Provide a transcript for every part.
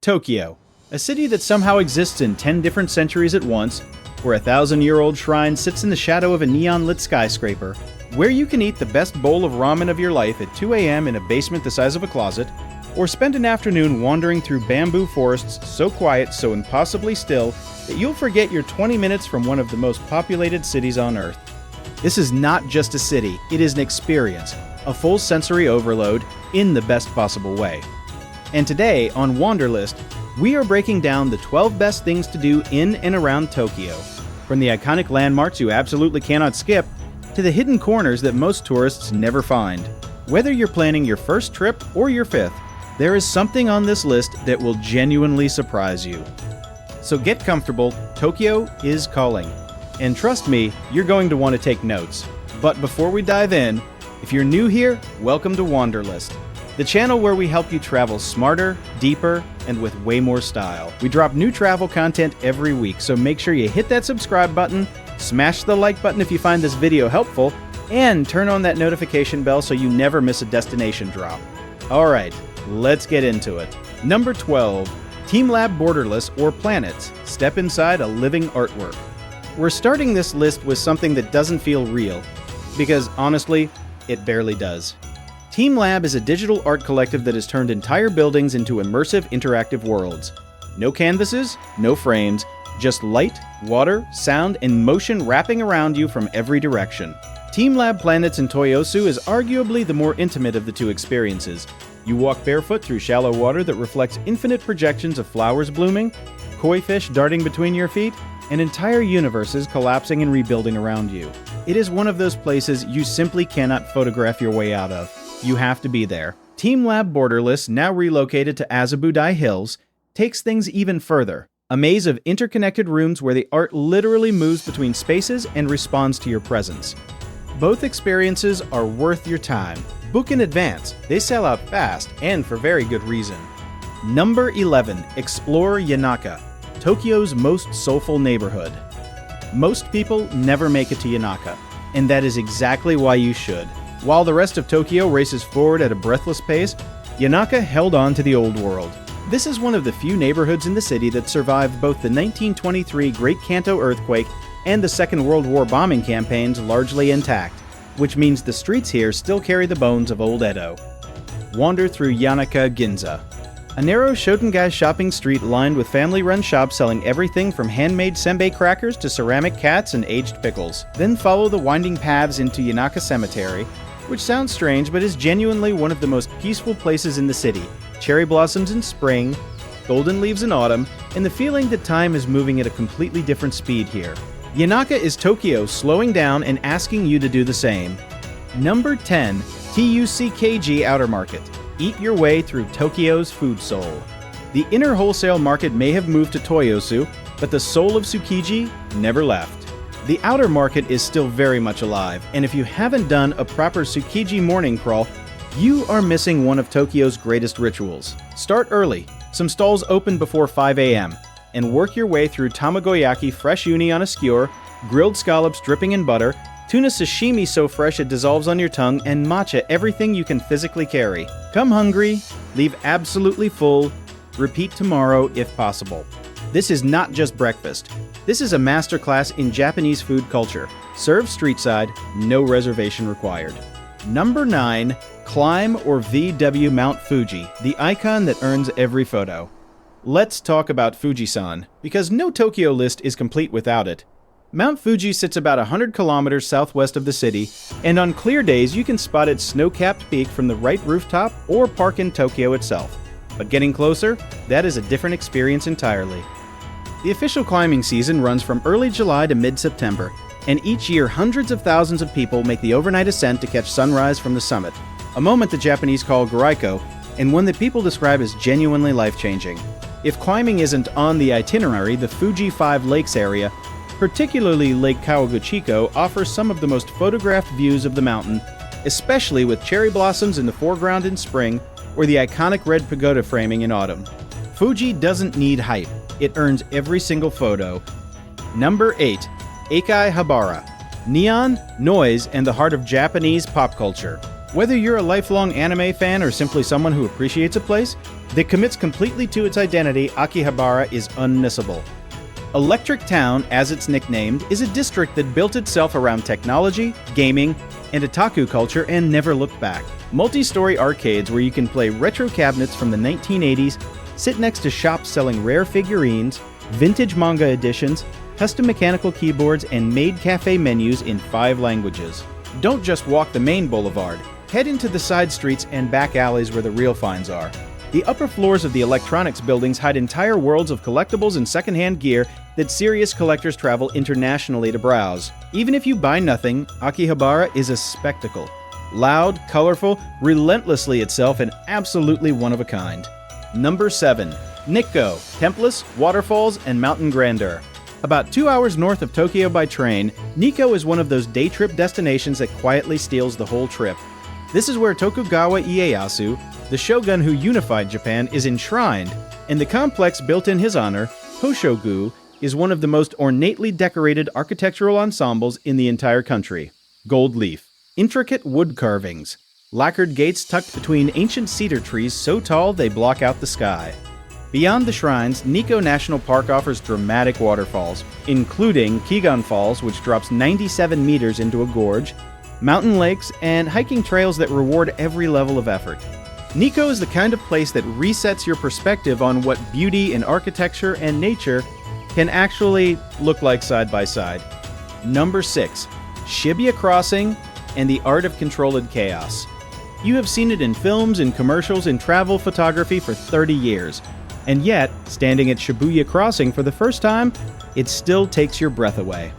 Tokyo, a city that somehow exists in 10 different centuries at once, where a 1,000-year-old shrine sits in the shadow of a neon-lit skyscraper, where you can eat the best bowl of ramen of your life at 2 a.m. in a basement the size of a closet, or spend an afternoon wandering through bamboo forests so quiet, so impossibly still, that you'll forget you're 20 minutes from one of the most populated cities on Earth. This is not just a city, it is an experience, a full sensory overload in the best possible way. And today, on WanderList, we are breaking down the 12 best things to do in and around Tokyo. From the iconic landmarks you absolutely cannot skip, to the hidden corners that most tourists never find. Whether you're planning your first trip or your fifth, there is something on this list that will genuinely surprise you. So get comfortable, Tokyo is calling. And trust me, you're going to want to take notes. But before we dive in, if you're new here, welcome to WanderList, the channel where we help you travel smarter, deeper, and with way more style. We drop new travel content every week, so make sure you hit that subscribe button, smash the like button if you find this video helpful, and turn on that notification bell so you never miss a destination drop. Alright, let's get into it. Number 12. teamLab Borderless or Planets. Step inside a living artwork. We're starting this list with something that doesn't feel real, because honestly, it barely does. teamLab is a digital art collective that has turned entire buildings into immersive, interactive worlds. No canvases, no frames, just light, water, sound, and motion wrapping around you from every direction. teamLab Planets in Toyosu is arguably the more intimate of the two experiences. You walk barefoot through shallow water that reflects infinite projections of flowers blooming, koi fish darting between your feet, and entire universes collapsing and rebuilding around you. It is one of those places you simply cannot photograph your way out of. You have to be there. teamLab Borderless, now relocated to Azabudai Hills, takes things even further. A maze of interconnected rooms where the art literally moves between spaces and responds to your presence. Both experiences are worth your time. Book in advance. They sell out fast, and for very good reason. Number 11. Explore Yanaka, Tokyo's most soulful neighborhood. Most people never make it to Yanaka, and that is exactly why you should. While the rest of Tokyo races forward at a breathless pace, Yanaka held on to the old world. This is one of the few neighborhoods in the city that survived both the 1923 Great Kanto earthquake and the Second World War bombing campaigns largely intact, which means the streets here still carry the bones of old Edo. Wander through Yanaka Ginza, a narrow Shotengai shopping street lined with family-run shops selling everything from handmade senbei crackers to ceramic cats and aged pickles. Then follow the winding paths into Yanaka Cemetery, which sounds strange but is genuinely one of the most peaceful places in the city. Cherry blossoms in spring, golden leaves in autumn, and the feeling that time is moving at a completely different speed here. Yanaka is Tokyo slowing down and asking you to do the same. Number 10. Tsukiji Outer Market. Eat your way through Tokyo's food soul. The inner wholesale market may have moved to Toyosu, but the soul of Tsukiji never left. The outer market is still very much alive, and if you haven't done a proper Tsukiji morning crawl, you are missing one of Tokyo's greatest rituals. Start early. Some stalls open before 5 a.m., and work your way through tamagoyaki fresh uni on a skewer, grilled scallops dripping in butter, tuna sashimi so fresh it dissolves on your tongue, and matcha everything you can physically carry. Come hungry, leave absolutely full, repeat tomorrow if possible. This is not just breakfast. This is a masterclass in Japanese food culture. Served streetside, no reservation required. Number 9. Climb or VW Mount Fuji, the icon that earns every photo. Let's talk about Fuji-san, because no Tokyo list is complete without it. Mount Fuji sits about 100 kilometers southwest of the city, and on clear days you can spot its snow-capped peak from the right rooftop or park in Tokyo itself. But getting closer, that is a different experience entirely. The official climbing season runs from early July to mid-September, and each year hundreds of thousands of people make the overnight ascent to catch sunrise from the summit, a moment the Japanese call Goraiko, and one that people describe as genuinely life-changing. If climbing isn't on the itinerary, the Fuji 5 Lakes area, particularly Lake Kawaguchiko, offers some of the most photographed views of the mountain, especially with cherry blossoms in the foreground in spring or the iconic red pagoda framing in autumn. Fuji doesn't need hype. It earns every single photo. Number 8. Akihabara. Neon, noise, and the heart of Japanese pop culture. Whether you're a lifelong anime fan or simply someone who appreciates a place, that commits completely to its identity, Akihabara is unmissable. Electric Town, as it's nicknamed, is a district that built itself around technology, gaming, and otaku culture and never looked back. Multi-story arcades where you can play retro cabinets from the 1980s, sit next to shops selling rare figurines, vintage manga editions, custom mechanical keyboards, and maid cafe menus in 5 languages. Don't just walk the main boulevard. Head into the side streets and back alleys where the real finds are. The upper floors of the electronics buildings hide entire worlds of collectibles and secondhand gear that serious collectors travel internationally to browse. Even if you buy nothing, Akihabara is a spectacle. Loud, colorful, relentlessly itself, and absolutely one of a kind. Number 7. Nikko, Templets, Waterfalls, and Mountain Grandeur. About 2 hours north of Tokyo by train, Nikko is one of those day trip destinations that quietly steals the whole trip. This is where Tokugawa Ieyasu, the shogun who unified Japan, is enshrined, and the complex built in his honor, Hoshogu, is one of the most ornately decorated architectural ensembles in the entire country. Gold leaf, intricate wood carvings, lacquered gates tucked between ancient cedar trees so tall they block out the sky. Beyond the shrines, Nikko National Park offers dramatic waterfalls, including Kigan Falls, which drops 97 meters into a gorge, mountain lakes, and hiking trails that reward every level of effort. Nikko is the kind of place that resets your perspective on what beauty in architecture and nature can actually look like side by side. Number 6. Shibuya Crossing and the Art of Controlled Chaos. You have seen it in films and commercials and travel photography for 30 years. And yet, standing at Shibuya Crossing for the first time, it still takes your breath away.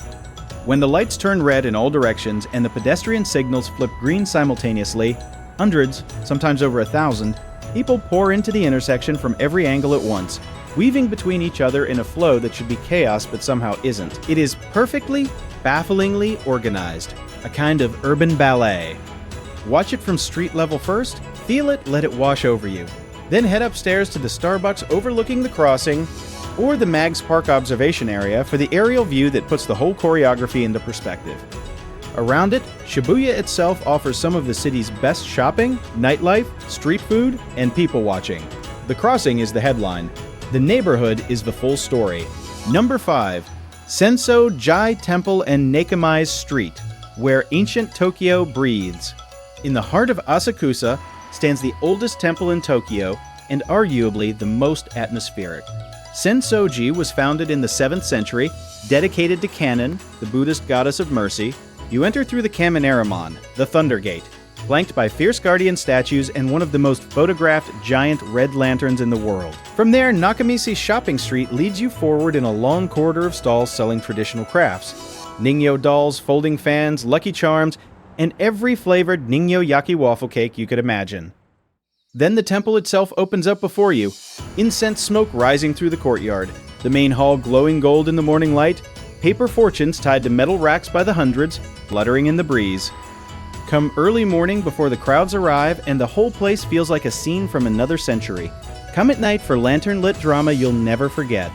When the lights turn red in all directions and the pedestrian signals flip green simultaneously, hundreds, sometimes over 1,000, people pour into the intersection from every angle at once, weaving between each other in a flow that should be chaos but somehow isn't. It is perfectly, bafflingly organized, a kind of urban ballet. Watch it from street level first, feel it, let it wash over you. Then head upstairs to the Starbucks overlooking the crossing, or the Mags Park observation area for the aerial view that puts the whole choreography into perspective. Around it, Shibuya itself offers some of the city's best shopping, nightlife, street food, and people watching. The crossing is the headline. The neighborhood is the full story. Number 5. Senso-ji Temple and Nakamise Street, where ancient Tokyo breathes. In the heart of Asakusa stands the oldest temple in Tokyo and arguably the most atmospheric. Senso-ji was founded in the 7th century, dedicated to Kannon, the Buddhist goddess of mercy. You enter through the Kaminaramon, the Thunder Gate, flanked by fierce guardian statues and one of the most photographed giant red lanterns in the world. From there, Nakamise Shopping Street leads you forward in a long corridor of stalls selling traditional crafts. Ningyo dolls, folding fans, Lucky Charms, and every flavored Ningyo Yaki waffle cake you could imagine. Then the temple itself opens up before you, incense smoke rising through the courtyard, the main hall glowing gold in the morning light, paper fortunes tied to metal racks by the hundreds, fluttering in the breeze. Come early morning before the crowds arrive, and the whole place feels like a scene from another century. Come at night for lantern-lit drama you'll never forget.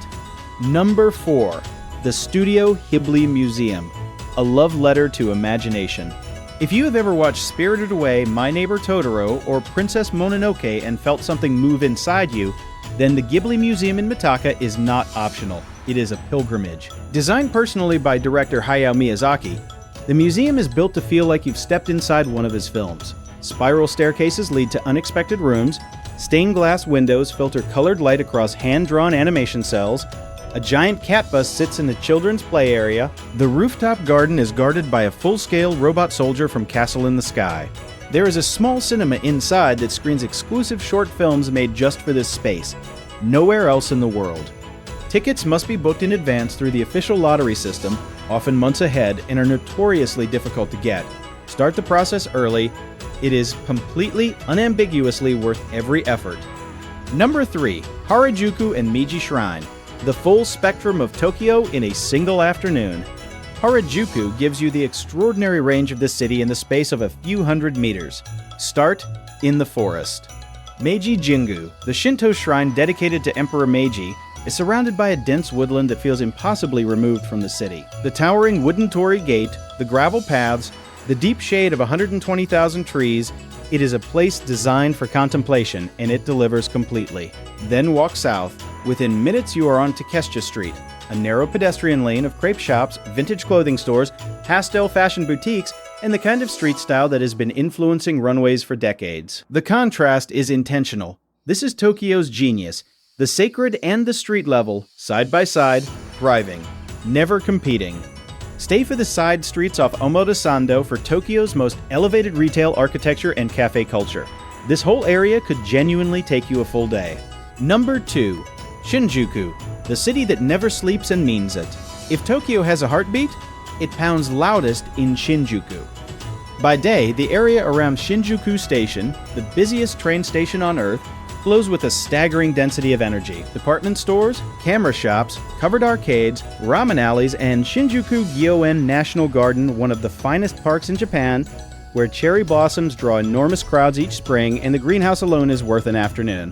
Number 4. The Studio Ghibli Museum, a love letter to imagination. If you have ever watched Spirited Away, My Neighbor Totoro, or Princess Mononoke and felt something move inside you, then the Ghibli Museum in Mitaka is not optional. It is a pilgrimage. Designed personally by director Hayao Miyazaki, the museum is built to feel like you've stepped inside one of his films. Spiral staircases lead to unexpected rooms, stained glass windows filter colored light across hand-drawn animation cells, a giant cat bus sits in the children's play area, the rooftop garden is guarded by a full-scale robot soldier from Castle in the Sky. There is a small cinema inside that screens exclusive short films made just for this space. Nowhere else in the world. Tickets must be booked in advance through the official lottery system, often months ahead, and are notoriously difficult to get. Start the process early. It is completely, unambiguously worth every effort. Number 3. Harajuku and Meiji Shrine. The full spectrum of Tokyo in a single afternoon. Harajuku gives you the extraordinary range of the city in the space of a few hundred meters. Start in the forest. Meiji Jingu, the Shinto shrine dedicated to Emperor Meiji, is surrounded by a dense woodland that feels impossibly removed from the city. The towering wooden torii gate, the gravel paths, the deep shade of 120,000 trees, It is a place designed for contemplation, and it delivers completely. Then walk south. Within minutes, you are on Takeshita Street, a narrow pedestrian lane of crepe shops, vintage clothing stores, pastel fashion boutiques, and the kind of street style that has been influencing runways for decades. The contrast is intentional. This is Tokyo's genius. The sacred and the street level, side by side, thriving, never competing. Stay for the side streets off Omotesando for Tokyo's most elevated retail architecture and cafe culture. This whole area could genuinely take you a full day. Number 2. Shinjuku, the city that never sleeps and means it. If Tokyo has a heartbeat, it pounds loudest in Shinjuku. By day, the area around Shinjuku Station, the busiest train station on Earth, flows with a staggering density of energy. Department stores, camera shops, covered arcades, ramen alleys, and Shinjuku Gyoen National Garden, one of the finest parks in Japan, where cherry blossoms draw enormous crowds each spring and the greenhouse alone is worth an afternoon.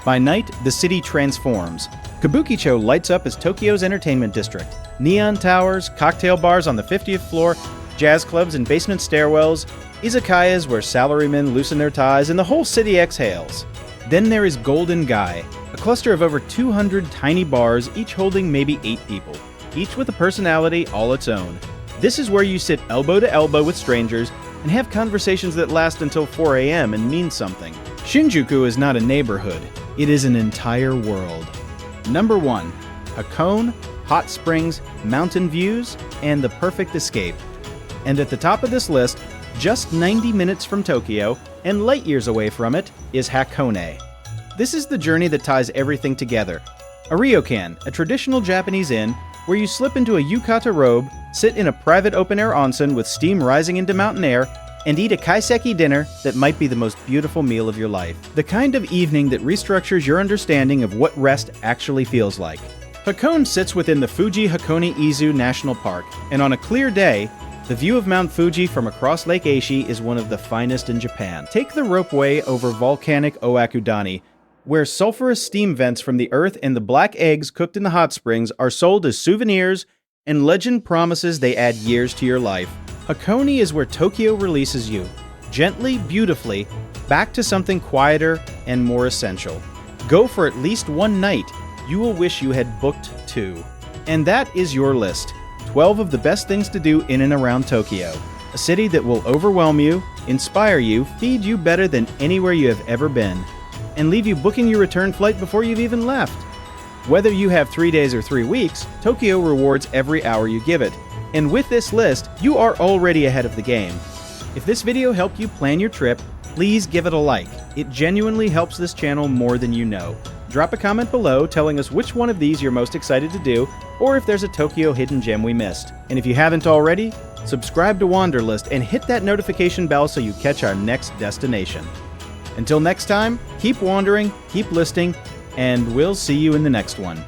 By night, the city transforms. Kabukicho lights up as Tokyo's entertainment district. Neon towers, cocktail bars on the 50th floor, jazz clubs and basement stairwells, izakayas where salarymen loosen their ties, and the whole city exhales. Then there is Golden Gai, a cluster of over 200 tiny bars, each holding maybe 8 people, each with a personality all its own. This is where you sit elbow to elbow with strangers and have conversations that last until 4 a.m. and mean something. Shinjuku is not a neighborhood, it is an entire world. Number 1. Hakone, hot springs, mountain views, and the perfect escape. And at the top of this list, just 90 minutes from Tokyo, and light years away from it, is Hakone. This is the journey that ties everything together. A ryokan, a traditional Japanese inn, where you slip into a yukata robe, sit in a private open-air onsen with steam rising into mountain air, and eat a kaiseki dinner that might be the most beautiful meal of your life. The kind of evening that restructures your understanding of what rest actually feels like. Hakone sits within the Fuji Hakone-Izu National Park, and on a clear day, the view of Mount Fuji from across Lake Aichi is one of the finest in Japan. Take the ropeway over volcanic Oakudani, where sulfurous steam vents from the earth and the black eggs cooked in the hot springs are sold as souvenirs, and legend promises they add years to your life. Hakone is where Tokyo releases you, gently, beautifully, back to something quieter and more essential. Go for at least one night. You will wish you had booked 2. And that is your list. 12 of the best things to do in and around Tokyo. A city that will overwhelm you, inspire you, feed you better than anywhere you have ever been, and leave you booking your return flight before you've even left. Whether you have 3 days or 3 weeks, Tokyo rewards every hour you give it. And with this list, you are already ahead of the game. If this video helped you plan your trip, please give it a like. It genuinely helps this channel more than you know. Drop a comment below telling us which one of these you're most excited to do, or if there's a Tokyo hidden gem we missed. And if you haven't already, subscribe to WanderList and hit that notification bell so you catch our next destination. Until next time, keep wandering, keep listing, and we'll see you in the next one.